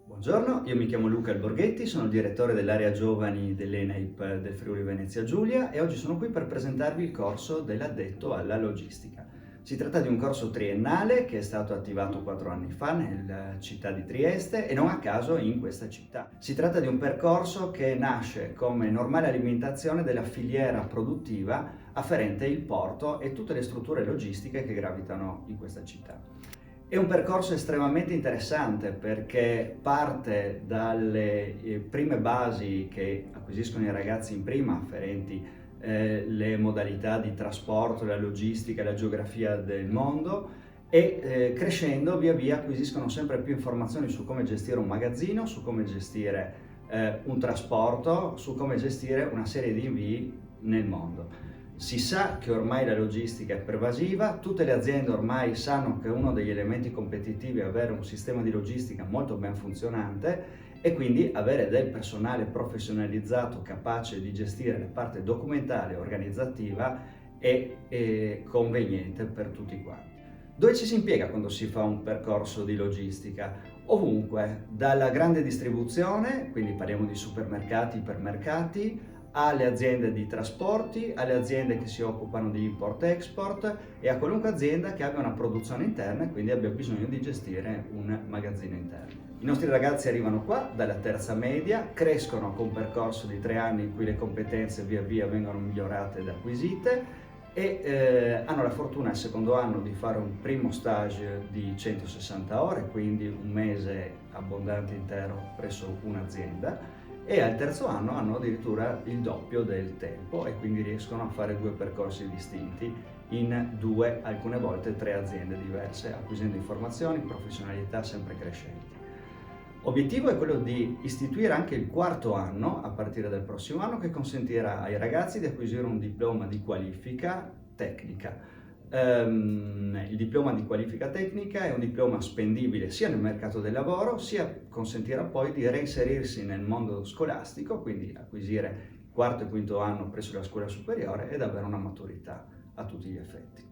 Buongiorno, io mi chiamo Luca Alborghetti, sono il direttore dell'area giovani dell'ENAIP del Friuli Venezia Giulia e oggi sono qui per presentarvi il corso dell'addetto alla logistica. Si tratta di un corso triennale che è stato attivato 4 anni fa nella città di Trieste e non a caso in questa città. Si tratta di un percorso che nasce come normale alimentazione della filiera produttiva afferente il porto e tutte le strutture logistiche che gravitano in questa città. È un percorso estremamente interessante perché parte dalle prime basi che acquisiscono i ragazzi in prima, afferenti le modalità di trasporto, la logistica, la geografia del mondo e crescendo via via acquisiscono sempre più informazioni su come gestire un magazzino, su come gestire un trasporto, su come gestire una serie di invii nel mondo. Si sa che ormai la logistica è pervasiva, tutte le aziende ormai sanno che uno degli elementi competitivi è avere un sistema di logistica molto ben funzionante e quindi avere del personale professionalizzato capace di gestire la parte documentale e organizzativa è conveniente per tutti quanti. Dove ci si impiega quando si fa un percorso di logistica? Ovunque, dalla grande distribuzione, quindi parliamo di supermercati, ipermercati, alle aziende di trasporti, alle aziende che si occupano di import-export e a qualunque azienda che abbia una produzione interna e quindi abbia bisogno di gestire un magazzino interno. I nostri ragazzi arrivano qua dalla terza media, crescono con un percorso di 3 anni in cui le competenze via via vengono migliorate ed acquisite e hanno la fortuna al secondo anno di fare un primo stage di 160 ore, quindi un mese abbondante intero presso un'azienda e al terzo anno hanno addirittura il doppio del tempo e quindi riescono a fare 2 percorsi distinti in 2, alcune volte 3 aziende diverse, acquisendo informazioni, professionalità sempre crescenti. L'obiettivo è quello di istituire anche il quarto anno, a partire dal prossimo anno, che consentirà ai ragazzi di acquisire un diploma di qualifica tecnica. Il diploma di qualifica tecnica è un diploma spendibile sia nel mercato del lavoro, sia consentirà poi di reinserirsi nel mondo scolastico, quindi acquisire il quarto e quinto anno presso la scuola superiore ed avere una maturità a tutti gli effetti.